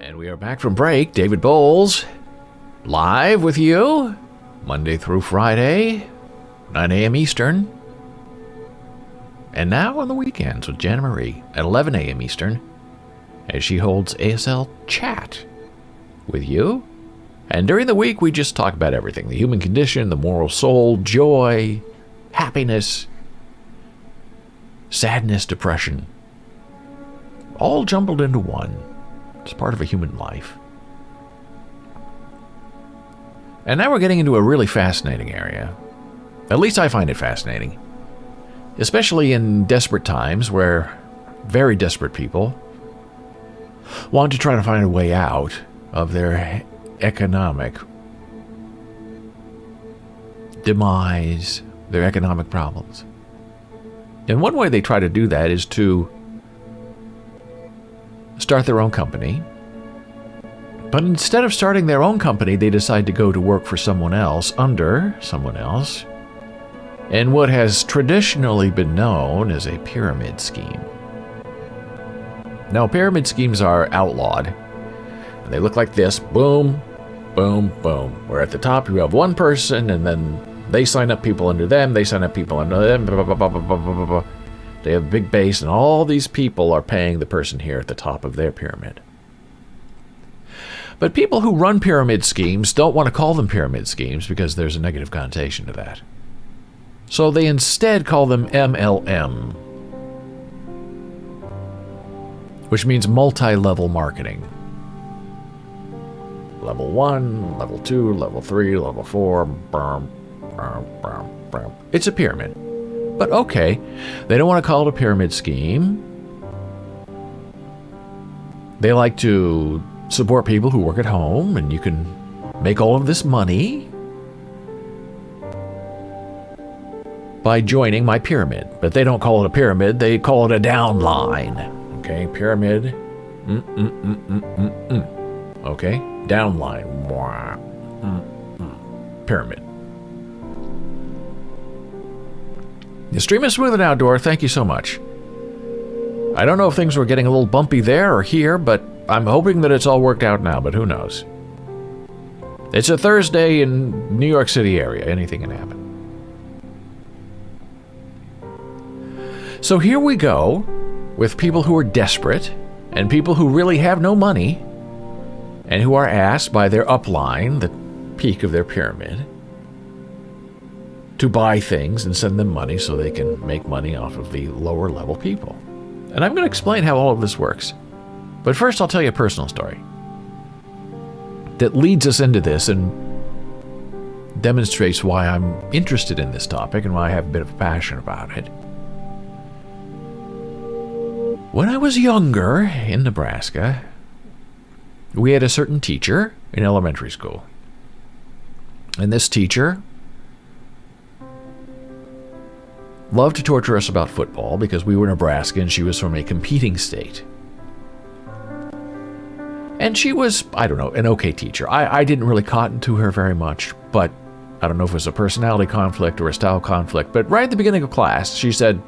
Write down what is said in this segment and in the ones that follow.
And we are back from break. David Boles, live with you, Monday through Friday, 9 a.m. Eastern. And now on the weekends with Jana Marie at 11 a.m. Eastern, as she holds ASL Chat with you. And during the week, we just talk about everything. The human condition, the moral soul, joy, happiness, sadness, depression. All jumbled into one. It's part of a human life. And now we're getting into a really fascinating area. At least I find it fascinating. Especially in desperate times where very desperate people want to try to find a way out of their economic demise, their economic problems. And one way they try to do that is to start their own company. But instead of starting their own company, they decide to go to work for someone else, under someone else, in what has traditionally been known as a pyramid scheme. Now, pyramid schemes are outlawed. And they look like this: boom, boom, boom. Where at the top you have one person, and then they sign up people under them, they sign up people under them, blah, blah, blah, blah, blah, blah, blah. They have a big base, and all these people are paying the person here at the top of their pyramid. But people who run pyramid schemes don't want to call them pyramid schemes because there's a negative connotation to that. So they instead call them MLM, which means multi-level marketing. Level 1, level 2, level 3, level 4, it's a pyramid. But okay, they don't want to call it a pyramid scheme. They like to support people who work at home, and you can make all of this money by joining my pyramid. But they don't call it a pyramid, they call it a downline. Okay, pyramid. Okay, downline. Pyramid. The stream is smooth and outdoor. Thank you so much. I don't know if things were getting a little bumpy there or here, but I'm hoping that it's all worked out now, but who knows? It's a Thursday in New York City area. Anything can happen. So here we go with people who are desperate and people who really have no money and who are asked by their upline, the peak of their pyramid, to buy things and send them money so they can make money off of the lower level people. And I'm going to explain how all of this works. But first I'll tell you a personal story that leads us into this and demonstrates why I'm interested in this topic and why I have a bit of a passion about it. When I was younger in Nebraska, we had a certain teacher in elementary school. And this teacher loved to torture us about football because we were Nebraska and she was from a competing state. And she was, I don't know, an okay teacher. I didn't really cotton to her very much, but I don't know if it was a personality conflict or a style conflict, but right at the beginning of class, she said,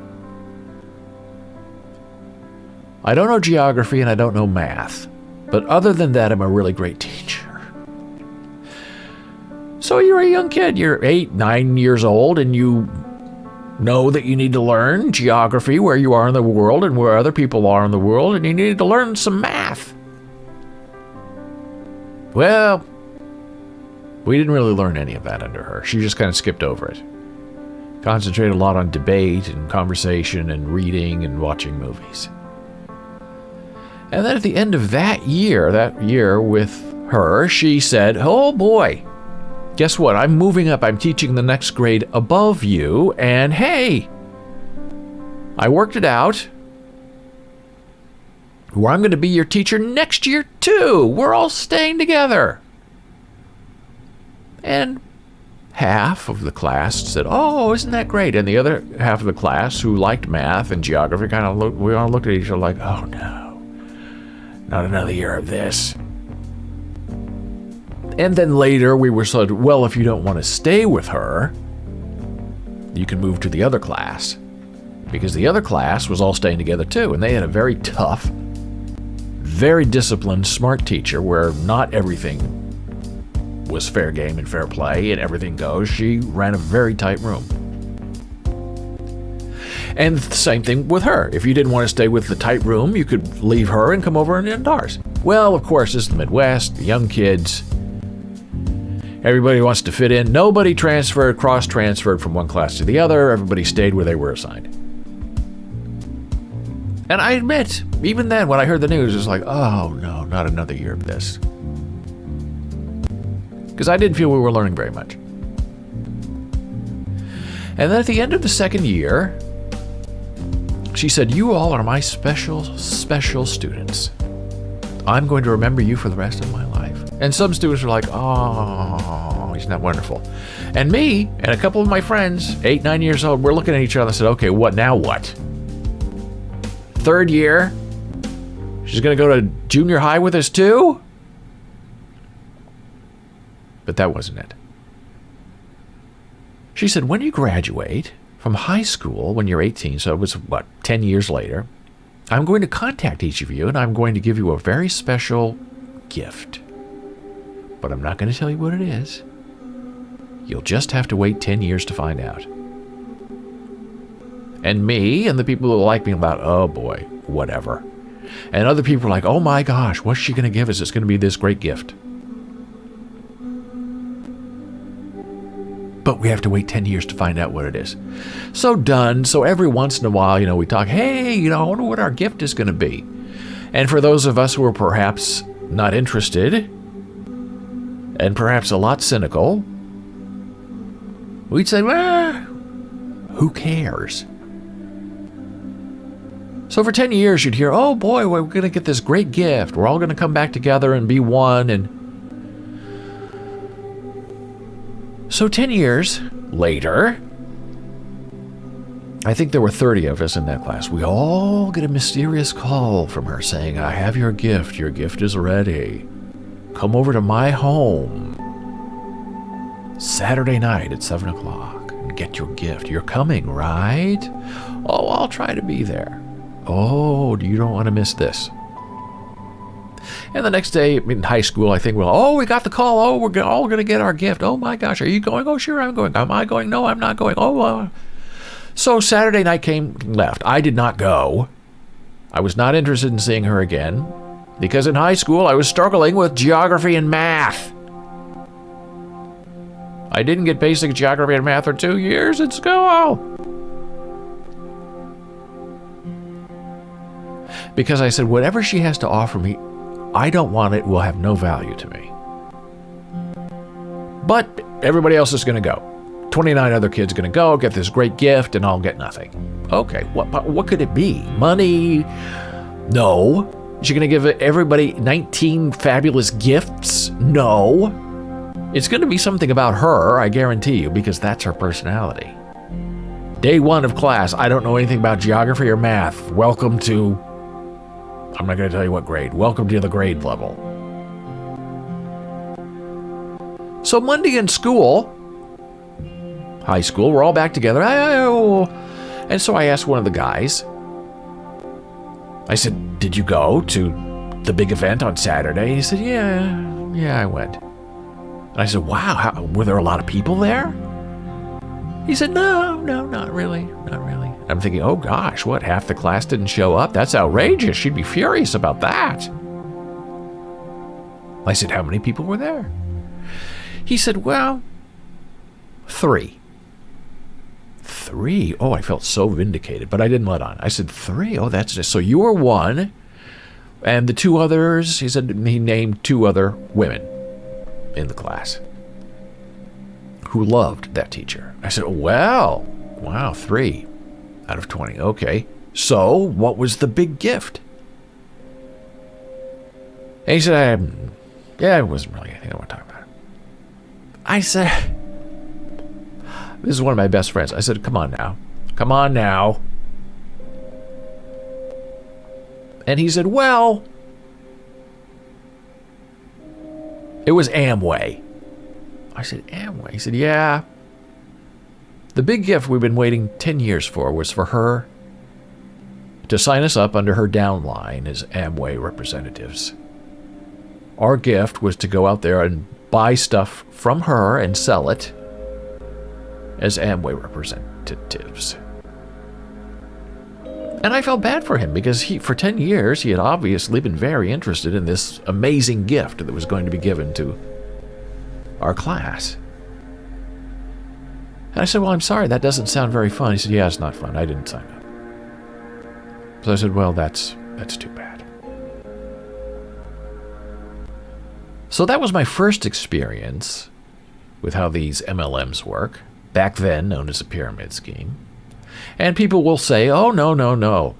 "I don't know geography and I don't know math, but other than that, I'm a really great teacher." So you're a young kid, you're 8, 9 years old, and you know that you need to learn geography, where you are in the world and where other people are in the world, and you need to learn some math. Well, we didn't really learn any of that under her. She just kind of skipped over it. Concentrated a lot on debate and conversation and reading and watching movies. And then at the end of that year with her, she said, "Oh boy, guess what? I'm moving up. I'm teaching the next grade above you. And hey, I worked it out where I'm going to be your teacher next year too. We're all staying together." And half of the class said, "Oh, isn't that great?" And the other half of the class, who liked math and geography, we all looked at each other like, "Oh no, not another year of this." And then later we were said, "Well, if you don't want to stay with her, you can move to the other class." Because the other class was all staying together too, and they had a very tough, very disciplined, smart teacher where not everything was fair game and fair play and everything goes. She ran a very tight room. And the same thing with her. If you didn't want to stay with the tight room, you could leave her and come over into ours. Well, of course, this is the Midwest, the young kids. Everybody wants to fit in. Nobody cross-transferred from one class to the other. Everybody stayed where they were assigned. And I admit, even then, when I heard the news, it was like, oh no, not another year of this. Because I didn't feel we were learning very much. And then at the end of the second year, she said, you all are my special students. I'm going to remember you for the rest of my life. And some students were like, oh, isn't that wonderful? And me and a couple of my friends, 8, 9 years old, we're looking at each other and said, okay, what now what? Third year, she's going to go to junior high with us too? But that wasn't it. She said, when you graduate from high school, when you're 18, so it was, 10 years later, I'm going to contact each of you and I'm going to give you a very special gift. But I'm not going to tell you what it is. You'll just have to wait 10 years to find out. And me and the people who like me about, oh boy, whatever. And other people are like, oh my gosh, what's she going to give us? It's going to be this great gift. But we have to wait 10 years to find out what it is. So done. So every once in a while, we talk, hey, I wonder what our gift is going to be. And for those of us who are perhaps not interested and perhaps a lot cynical, we'd say, well, who cares? So for 10 years, you'd hear, oh boy, we're going to get this great gift. We're all going to come back together and be one. And so 10 years later, I think there were 30 of us in that class. We all get a mysterious call from her saying, I have your gift. Your gift is ready. Come over to my home Saturday night at 7 o'clock and get your gift. You're coming, right? Oh, I'll try to be there. Oh, you don't want to miss this. And the next day in high school, I think, we got the call. Oh, we're all going to get our gift. Oh my gosh, are you going? Oh, sure, I'm going. Am I going? No, I'm not going. So Saturday night left. I did not go. I was not interested in seeing her again because in high school, I was struggling with geography and math. I didn't get basic geography and math for 2 years in school. Because I said, whatever she has to offer me, I don't want it, will have no value to me. But everybody else is going to go. 29 other kids are going to go, get this great gift, and I'll get nothing. Okay, what could it be? Money? No. Is she going to give everybody 19 fabulous gifts? No. It's going to be something about her, I guarantee you, because that's her personality. Day 1 of class, I don't know anything about geography or math. Welcome to... I'm not going to tell you what grade. Welcome to the grade level. So Monday in school, high school, we're all back together. And so I asked one of the guys, I said, did you go to the big event on Saturday? He said, yeah, I went. And I said, wow, were there a lot of people there? He said, no, not really. I'm thinking, oh gosh, what, half the class didn't show up? That's outrageous. She'd be furious about that. I said, how many people were there? He said, well, 3. 3? Oh, I felt so vindicated, but I didn't let on. I said, 3? Oh, that's just, so you were one, and the 2 others, he said, he named 2 other women in the class who loved that teacher. I said, well, wow, 3 out of 20. Okay. So what was the big gift? And he said, it wasn't really anything I want to talk about. I said, this is one of my best friends. I said, come on now. And he said, well, it was Amway. I said, Amway? He said, yeah. The big gift we've been waiting 10 years for was for her to sign us up under her downline as Amway representatives. Our gift was to go out there and buy stuff from her and sell it as Amway representatives. And I felt bad for him because for 10 years he had obviously been very interested in this amazing gift that was going to be given to our class. And I said, well, I'm sorry, that doesn't sound very fun. He said, yeah, it's not fun. I didn't sign up. So I said, well, that's too bad. So that was my first experience with how these MLMs work, back then known as a pyramid scheme. And people will say, oh, no.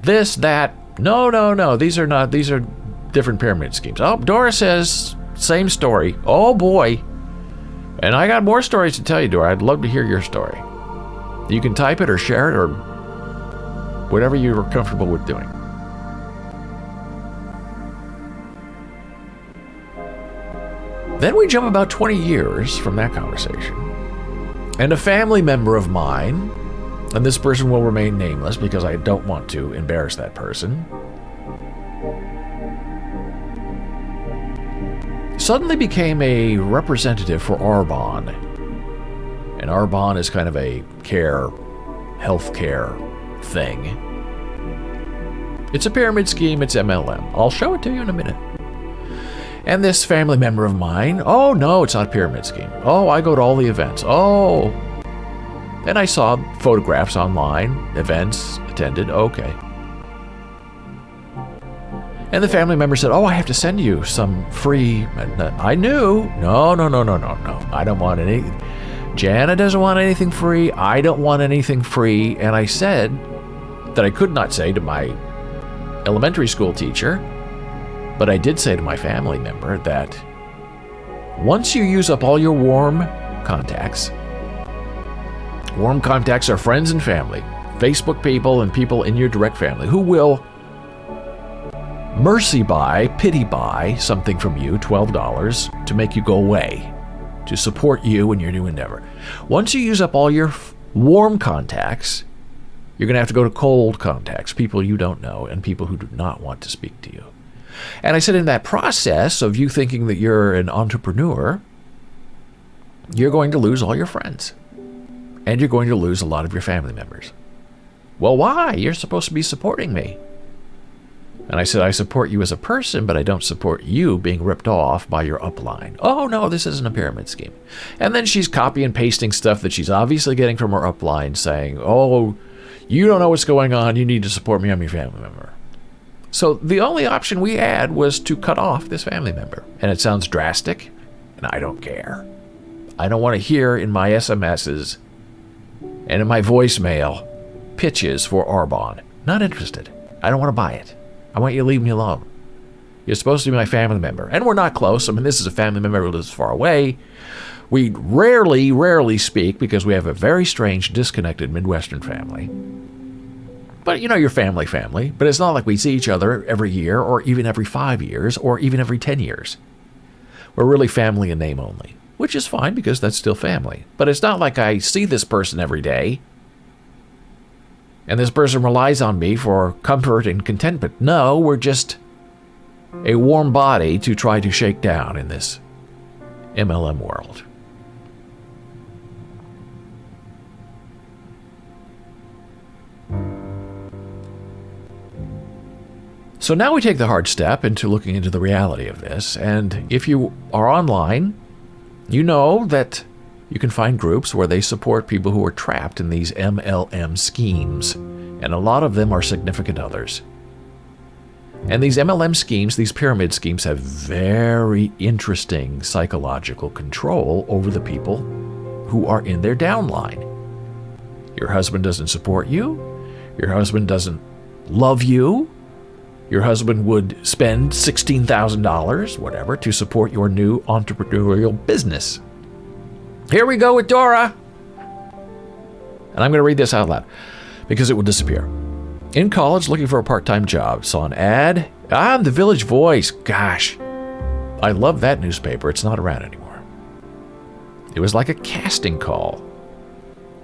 This, that, no. These are different pyramid schemes. Oh, Dora says, same story. Oh, boy. And I got more stories to tell you, Dora. I'd love to hear your story. You can type it or share it or whatever you're comfortable with doing. Then we jump about 20 years from that conversation, and a family member of mine, and this person will remain nameless because I don't want to embarrass that person, suddenly became a representative for Arbonne. And Arbonne is kind of a healthcare thing. It's a pyramid scheme, it's MLM. I'll show it to you in a minute. And this family member of mine, oh no, it's not a pyramid scheme. Oh, I go to all the events. Oh. And I saw photographs online, events attended, okay. And the family member said, oh, I have to send you some free. I knew. No. I don't want any. Jana doesn't want anything free. I don't want anything free. And I said that I could not say to my elementary school teacher, but I did say to my family member that once you use up all your warm contacts are friends and family, Facebook people and people in your direct family who will pity buy something from you, $12, to make you go away, to support you in your new endeavor. Once you use up all your warm contacts, you're going to have to go to cold contacts, people you don't know and people who do not want to speak to you. And I said, in that process of you thinking that you're an entrepreneur, you're going to lose all your friends. And you're going to lose a lot of your family members. Well, why? You're supposed to be supporting me. And I said, I support you as a person, but I don't support you being ripped off by your upline. Oh, no, this isn't a pyramid scheme. And then she's copy and pasting stuff that she's obviously getting from her upline saying, oh, you don't know what's going on. You need to support me. I'm your family member. So the only option we had was to cut off this family member. And it sounds drastic, and I don't care. I don't want to hear in my SMSs and in my voicemail pitches for Arbonne. Not interested. I don't want to buy it. I want you to leave me alone. You're supposed to be my family member. And we're not close. I mean, this is a family member who lives far away. We rarely speak because we have a very strange, disconnected Midwestern family. But you know, your family. But it's not like we see each other every year or even every 5 years or even every 10 years. We're really family in name only, which is fine because that's still family. But it's not like I see this person every day and this person relies on me for comfort and contentment. No, we're just a warm body to try to shake down in this MLM world. So now we take the hard step into looking into the reality of this. And if you are online, you know that you can find groups where they support people who are trapped in these MLM schemes. And a lot of them are significant others. And these MLM schemes, these pyramid schemes, have very interesting psychological control over the people who are in their downline. Your husband doesn't support you. Your husband doesn't love you. Your husband would spend $16,000, whatever, to support your new entrepreneurial business. Here we go with Dora. And I'm going to read this out loud because it will disappear. In college, looking for a part-time job, saw an ad. I'm the Village Voice. Gosh, I love that newspaper. It's not around anymore. It was like a casting call.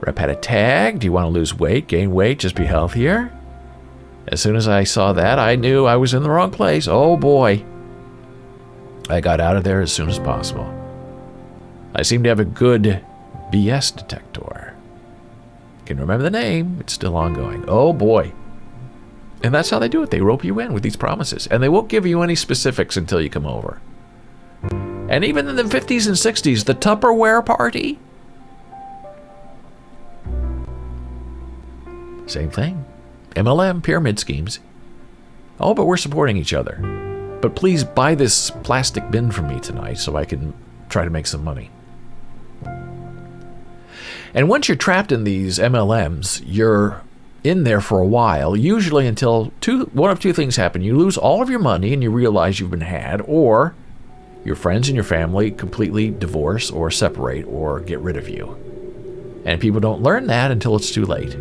Rep had a tag. Do you want to lose weight, gain weight, just be healthier? As soon as I saw that, I knew I was in the wrong place. Oh boy. I got out of there as soon as possible. I seem to have a good BS detector. Can remember the name. It's still ongoing. Oh boy. And that's how they do it. They rope you in with these promises. And they won't give you any specifics until you come over. And even in the 50s and 60s, the Tupperware party, same thing. MLM, pyramid schemes. Oh, but we're supporting each other. But please buy this plastic bin from me tonight so I can try to make some money. And once you're trapped in these MLMs, you're in there for a while, usually until one of two things happen. You lose all of your money and you realize you've been had, or your friends and your family completely divorce or separate or get rid of you. And people don't learn that until it's too late.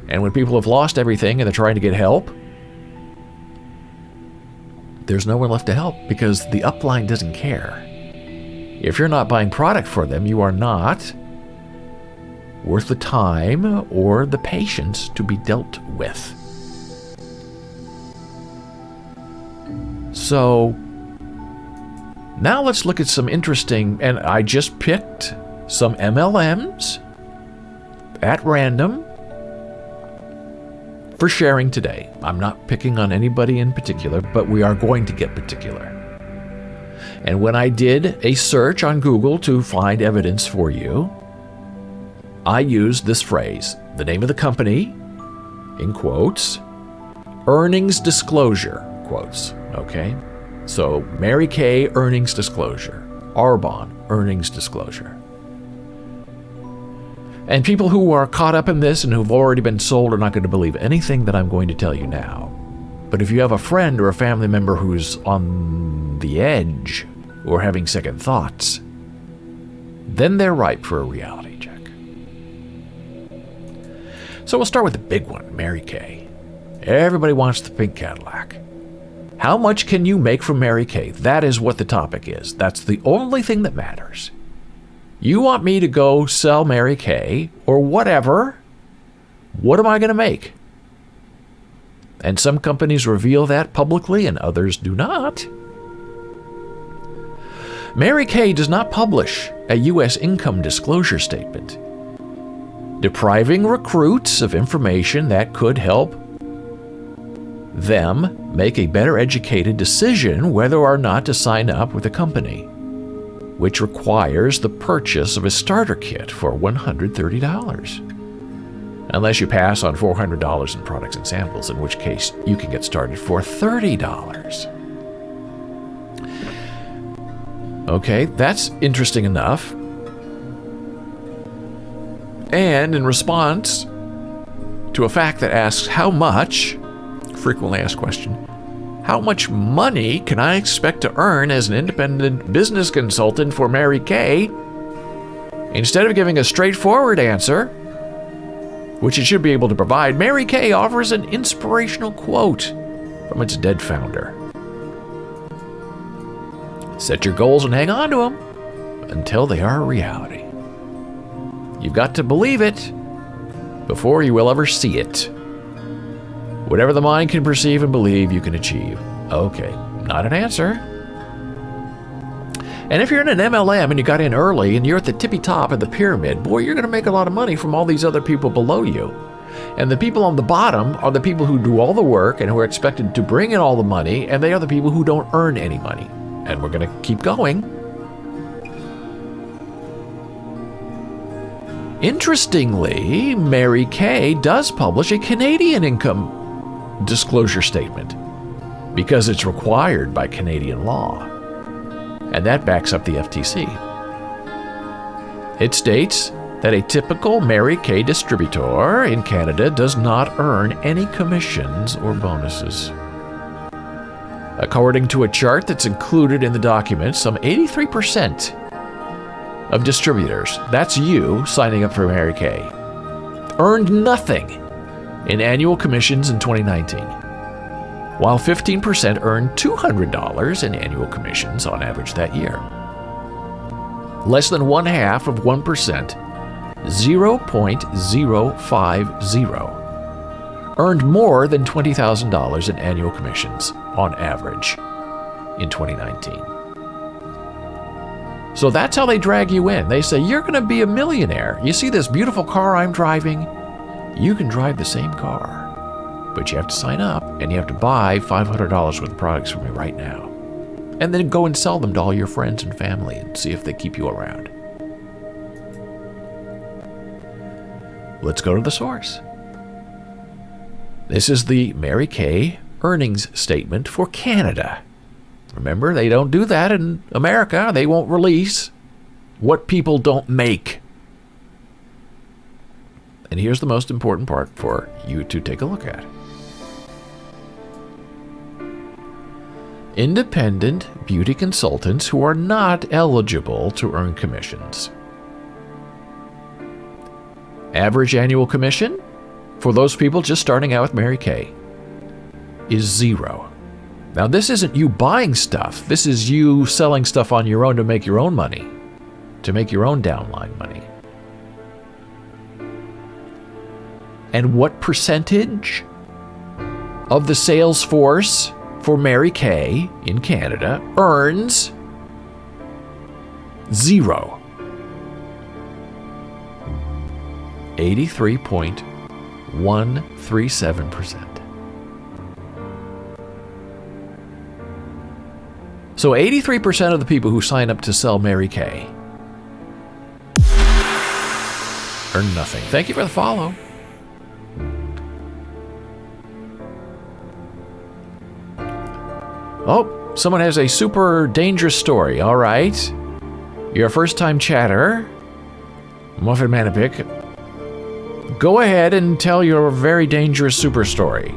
And when people have lost everything and they're trying to get help, there's no one left to help because the upline doesn't care. If you're not buying product for them, you are not worth the time or the patience to be dealt with. So now let's look at some interesting, and I just picked some MLMs at random for sharing today. I'm not picking on anybody in particular, but we are going to get particular. And when I did a search on Google to find evidence for you, I used this phrase, the name of the company, in quotes, earnings disclosure, quotes, okay? So Mary Kay, earnings disclosure. Arbonne, earnings disclosure. And people who are caught up in this and who've already been sold are not going to believe anything that I'm going to tell you now. But if you have a friend or a family member who's on the edge or having second thoughts, then they're ripe for a reality check. So we'll start with the big one, Mary Kay. Everybody wants the pink Cadillac. How much can you make from Mary Kay? That is what the topic is. That's the only thing that matters. You want me to go sell Mary Kay or whatever? What am I going to make? And some companies reveal that publicly and others do not. Mary Kay does not publish a U.S. income disclosure statement, depriving recruits of information that could help them make a better educated decision whether or not to sign up with a company, which requires the purchase of a starter kit for $130. Unless you pass on $400 in products and samples, in which case you can get started for $30. Okay, that's interesting enough. And in response to a fact that asks how much, frequently asked question, how much money can I expect to earn as an independent business consultant for Mary Kay? Instead of giving a straightforward answer, which it should be able to provide, Mary Kay offers an inspirational quote from its dead founder. Set your goals and hang on to them until they are a reality. You've got to believe it before you will ever see it. Whatever the mind can perceive and believe, you can achieve. Okay, not an answer. And if you're in an MLM and you got in early and you're at the tippy top of the pyramid, boy, you're going to make a lot of money from all these other people below you. And the people on the bottom are the people who do all the work and who are expected to bring in all the money, and they are the people who don't earn any money. And we're going to keep going. Interestingly, Mary Kay does publish a Canadian income disclosure statement because it's required by Canadian law, and that backs up the FTC. It states that a typical Mary Kay distributor in Canada does not earn any commissions or bonuses. According to a chart that's included in the document, some 83% of distributors, that's you signing up for Mary Kay, earned nothing in annual commissions in 2019, while 15% earned $200 in annual commissions on average that year. Less than 1/2 of 1% 0.050, earned more than $20,000 in annual commissions on average in 2019. So that's how they drag you in. They say, you're going to be a millionaire. You see this beautiful car I'm driving? You can drive the same car, but you have to sign up and you have to buy $500 worth of products from me right now. And then go and sell them to all your friends and family and see if they keep you around. Let's go to the source. This is the Mary Kay earnings statement for Canada. Remember, they don't do that in America. They won't release what people don't make. And here's the most important part for you to take a look at. Independent beauty consultants who are not eligible to earn commissions. Average annual commission for those people just starting out with Mary Kay is 0. Now, this isn't you buying stuff. This is you selling stuff on your own to make your own money, to make your own downline money. And what percentage of the sales force for Mary Kay in Canada earns 0? 83.137%. So 83% of the people who sign up to sell Mary Kay earn nothing. Thank you for the follow. Oh, someone has a super dangerous story. All right. You're a first-time chatter. Muffin Manapik. Go ahead and tell your very dangerous super story.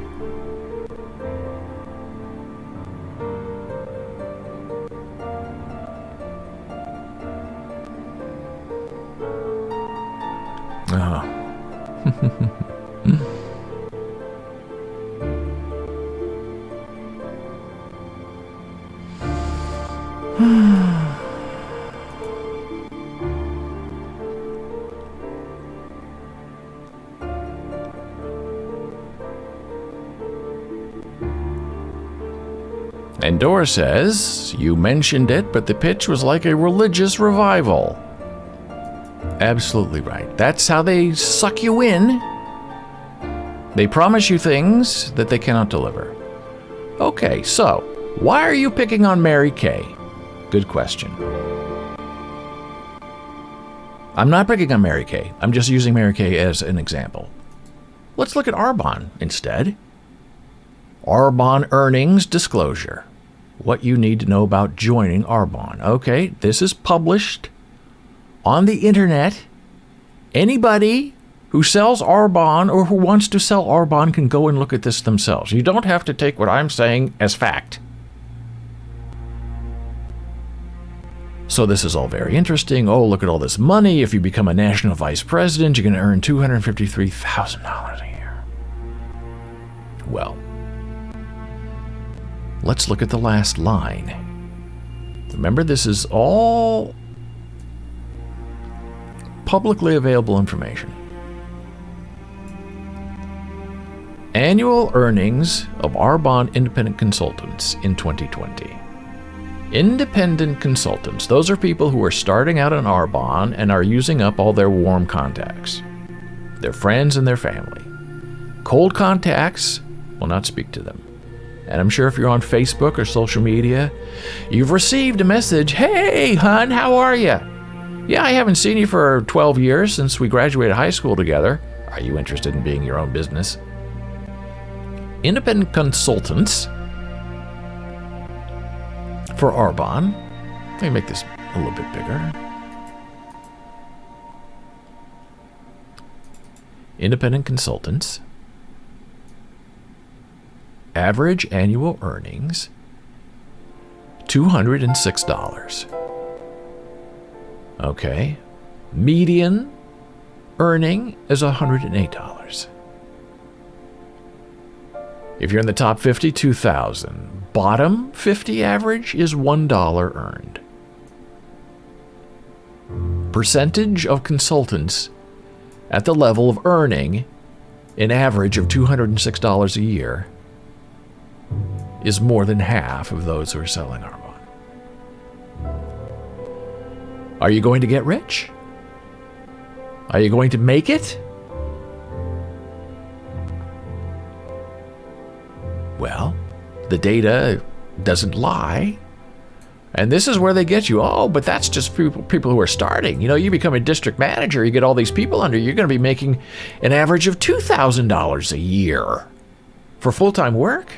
And Dora says, you mentioned it, but the pitch was like a religious revival. Absolutely right. That's how they suck you in. They promise you things that they cannot deliver. Okay, so why are you picking on Mary Kay? Good question. I'm not picking on Mary Kay. I'm just using Mary Kay as an example. Let's look at Arbonne instead. Arbonne earnings disclosure. What you need to know about joining Arbonne. Okay, this is published on the internet. Anybody who sells Arbonne or who wants to sell Arbonne can go and look at this themselves. You don't have to take what I'm saying as fact. So this is all very interesting. Oh, look at all this money. If you become a national vice president, you're going to earn $253,000 a year. Well, let's look at the last line. Remember, this is all publicly available information. Annual earnings of Arbonne independent consultants in 2020. Independent consultants, those are people who are starting out in Arbonne and are using up all their warm contacts, their friends and their family. Cold contacts will not speak to them. And I'm sure if you're on Facebook or social media, you've received a message, hey, hon, how are you? Yeah, I haven't seen you for 12 years since we graduated high school together. Are you interested in being your own business? Independent consultants for Arbonne. Let me make this a little bit bigger. Independent consultants. Average annual earnings, $206. Okay. Median earning is $108. If you're in the top 50, $2,000. Bottom 50 average is $1 earned. Percentage of consultants at the level of earning an average of $206 a year is more than half of those who are selling Arbonne. Are you going to get rich? Are you going to make it? Well, the data doesn't lie. And this is where they get you. Oh, but that's just people who are starting. You know, you become a district manager, you get all these people under you, you're going to be making an average of $2,000 a year for full-time work.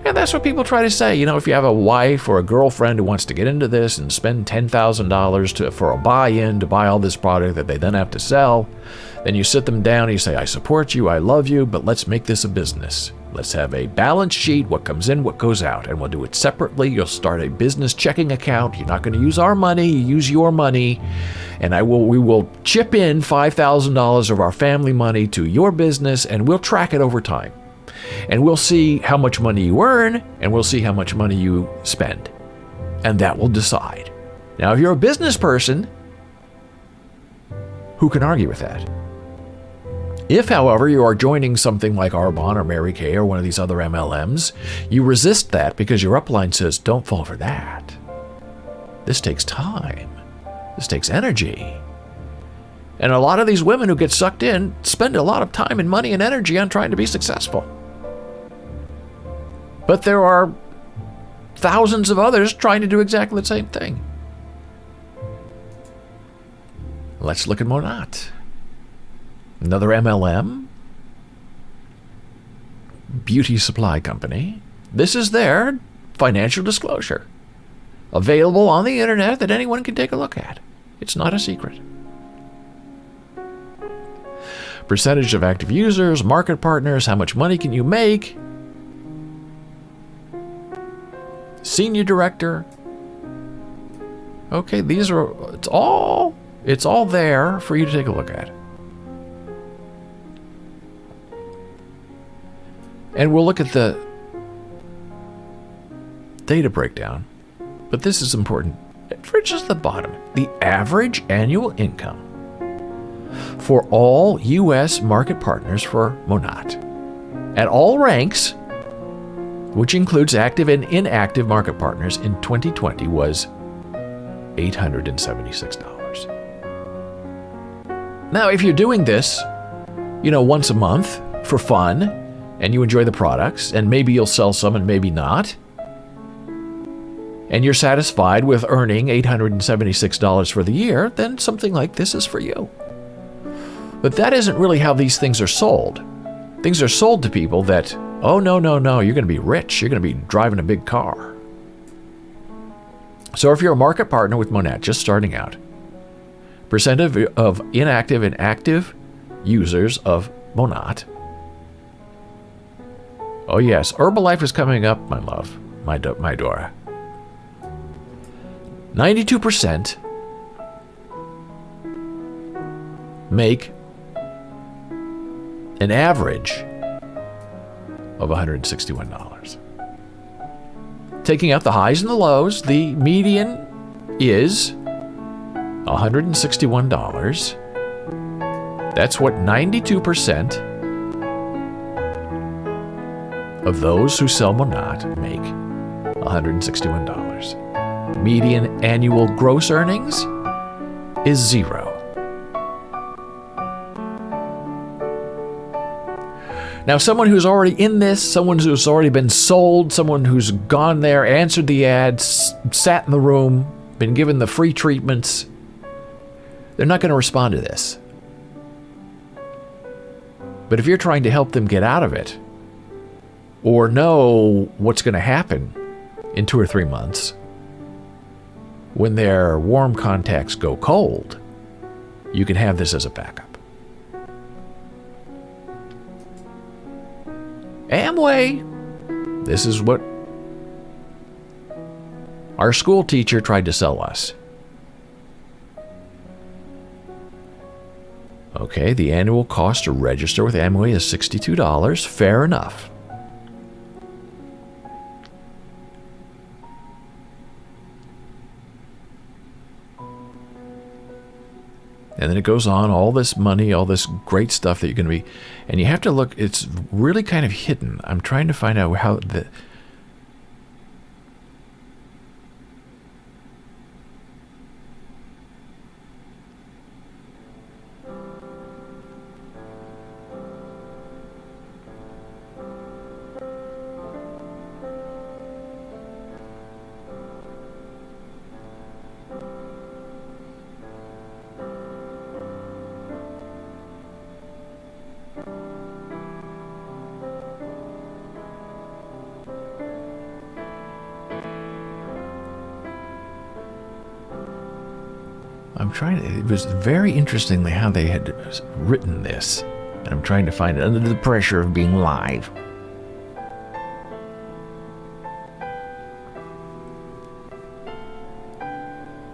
And that's what people try to say. You know, if you have a wife or a girlfriend who wants to get into this and spend $10,000 for a buy-in to buy all this product that they then have to sell, then you sit them down and you say, I support you, I love you, but let's make this a business. Let's have a balance sheet, what comes in, what goes out, and we'll do it separately. You'll start a business checking account. You're not going to use our money, you use your money, and we will chip in $5,000 of our family money to your business, and we'll track it over time. And we'll see how much money you earn, and we'll see how much money you spend. And that will decide. Now, if you're a business person, who can argue with that? If, however, you are joining something like Arbonne or Mary Kay or one of these other MLMs, you resist that because your upline says, don't fall for that. This takes time. This takes energy. And a lot of these women who get sucked in spend a lot of time and money and energy on trying to be successful. But there are thousands of others trying to do exactly the same thing. Let's look at Monat. Another MLM, beauty supply company. This is their financial disclosure, available on the internet that anyone can take a look at. It's not a secret. Percentage of active users, market partners, how much money can you make? Senior director. Okay, it's all there for you to take a look at. And we'll look at the data breakdown, but this is important for just the bottom. The average annual income for all U.S. market partners for Monat at all ranks, which includes active and inactive market partners in 2020, was $876. Now, if you're doing this, once a month for fun, and you enjoy the products, and maybe you'll sell some and maybe not, and you're satisfied with earning $876 for the year, then something like this is for you. But that isn't really how these things are sold. Things are sold to people that, oh, no, you're going to be rich. You're going to be driving a big car. So if you're a market partner with Monat just starting out, percent of inactive and active users of Monat. Oh yes, Herbalife is coming up, my love, my Dora. 92% make an average of $161. Taking out the highs and the lows, the median is $161. That's what 92% of those who sell Monat make, $161. Median annual gross earnings is $0. Now, someone who's already in this, someone who's already been sold, someone who's gone there, answered the ads, sat in the room, been given the free treatments, they're not going to respond to this. But if you're trying to help them get out of it, or know what's going to happen in 2 or 3 months when their warm contacts go cold, you can have this as a backup. Amway, this is what our school teacher tried to sell us. Okay, the annual cost to register with Amway is $62. Fair enough. And then it goes on, all this money, all this great stuff that you're going to be, and you have to look, it's really kind of hidden. I'm trying to find out how the, it was very interestingly how they had written this. And I'm trying to find it under the pressure of being live.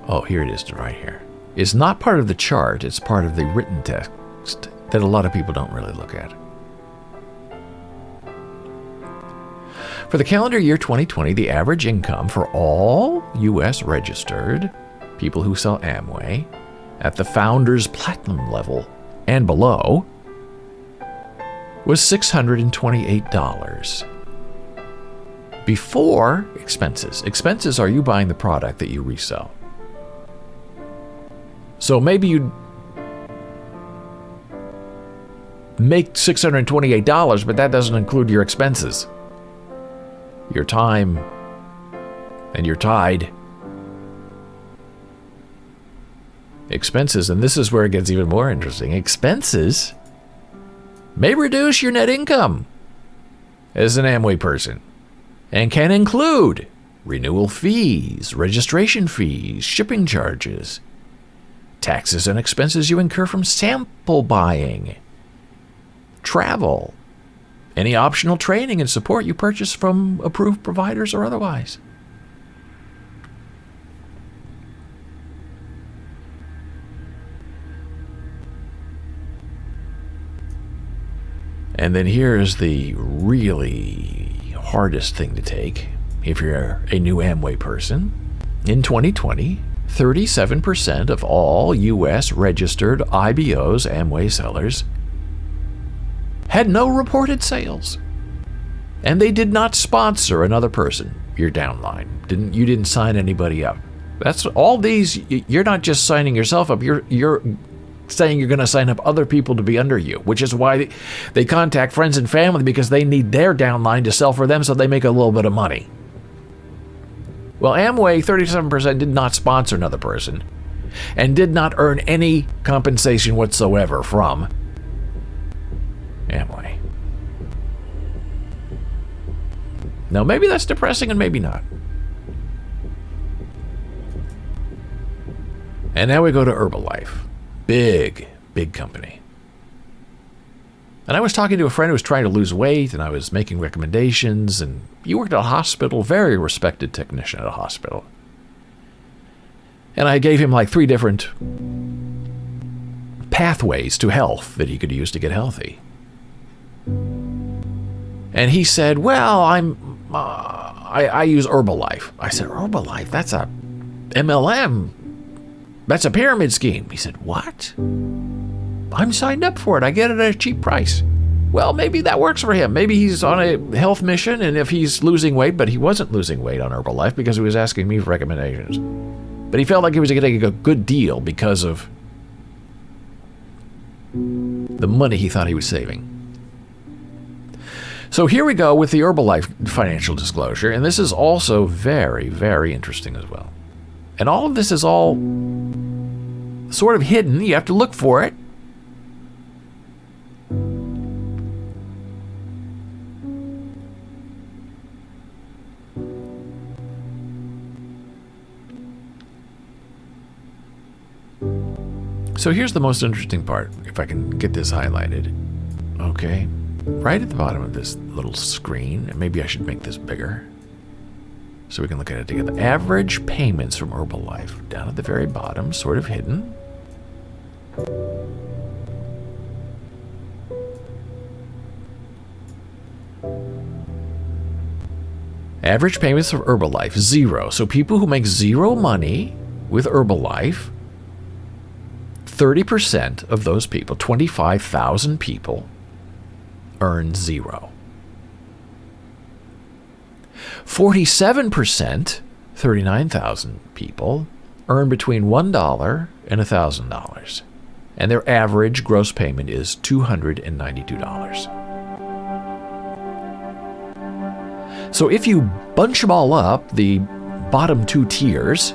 Oh, here it is right here. It's not part of the chart, it's part of the written text that a lot of people don't really look at. For the calendar year 2020, the average income for all U.S. registered people who sell Amway at the Founders Platinum level and below was $628 before expenses. Expenses are you buying the product that you resell. So maybe you make $628, but that doesn't include your expenses, your time, and your tide. Expenses, and this is where it gets even more interesting. Expenses may reduce your net income as an Amway person and can include renewal fees, registration fees, shipping charges, taxes and expenses you incur from sample buying, travel, any optional training and support you purchase from approved providers or otherwise. And then here's the really hardest thing to take if you're a new Amway person. In 2020, 37% of all U.S. registered IBOs, Amway sellers, had no reported sales. And they did not sponsor another person, your downline. You didn't sign anybody up. That's all these, you're not just signing yourself up, you're saying you're going to sign up other people to be under you, which is why they contact friends and family, because they need their downline to sell for them so they make a little bit of money. Well, Amway, 37% did not sponsor another person and did not earn any compensation whatsoever from Amway. Now, maybe that's depressing and maybe not. And now we go to Herbalife. Big company. And I was talking to a friend who was trying to lose weight, and I was making recommendations, and he worked at a hospital, very respected technician at a hospital. And I gave him like 3 different pathways to health that he could use to get healthy. And he said, well, I use Herbalife. I said, Herbalife? That's a MLM. That's a pyramid scheme. He said, what? I'm signed up for it. I get it at a cheap price. Well, maybe that works for him. Maybe he's on a health mission, and if he's losing weight, but he wasn't losing weight on Herbalife because he was asking me for recommendations. But he felt like he was getting a good deal because of the money he thought he was saving. So here we go with the Herbalife financial disclosure, and this is also very, very interesting as well. And all of this is all sort of hidden. You have to look for it. So here's the most interesting part, if I can get this highlighted. Okay, right at the bottom of this little screen, and maybe I should make this bigger so we can look at it together. Average payments from Herbalife, down at the very bottom, sort of hidden. Average payments from Herbalife, 0. So people who make 0 money with Herbalife, 30% of those people, 25,000 people, earn zero. 47%, 39,000 people, earn between $1 and $1,000. And their average gross payment is $292. So if you bunch them all up, the bottom two tiers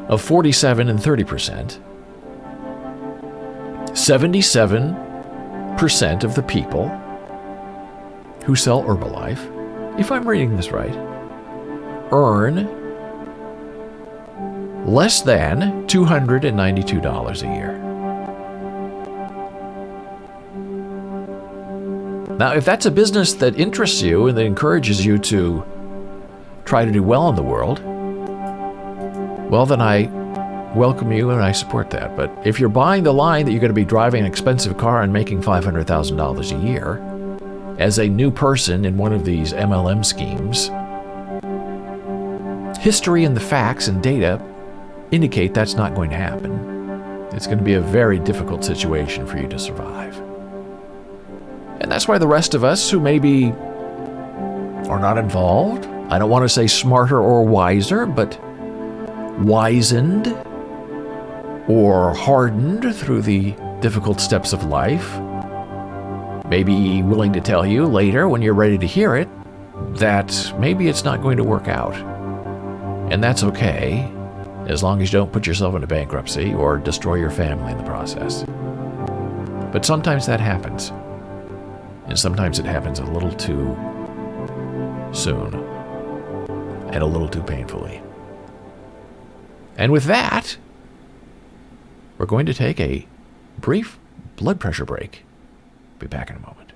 of 47 and 30%, 77% of the people who sell Herbalife, if I'm reading this right, earn less than $292 a year. Now, if that's a business that interests you and that encourages you to try to do well in the world, well, then I welcome you and I support that. But if you're buying the line that you're going to be driving an expensive car and making $500,000 a year as a new person in one of these MLM schemes, history and the facts and data indicate that's not going to happen. It's going to be a very difficult situation for you to survive. And that's why the rest of us who maybe are not involved, I don't want to say smarter or wiser, but wizened or hardened through the difficult steps of life, may be willing to tell you later when you're ready to hear it that maybe it's not going to work out. And that's okay, as long as you don't put yourself into bankruptcy or destroy your family in the process. But sometimes that happens. And sometimes it happens a little too soon and a little too painfully. And with that, we're going to take a brief blood pressure break. Be back in a moment.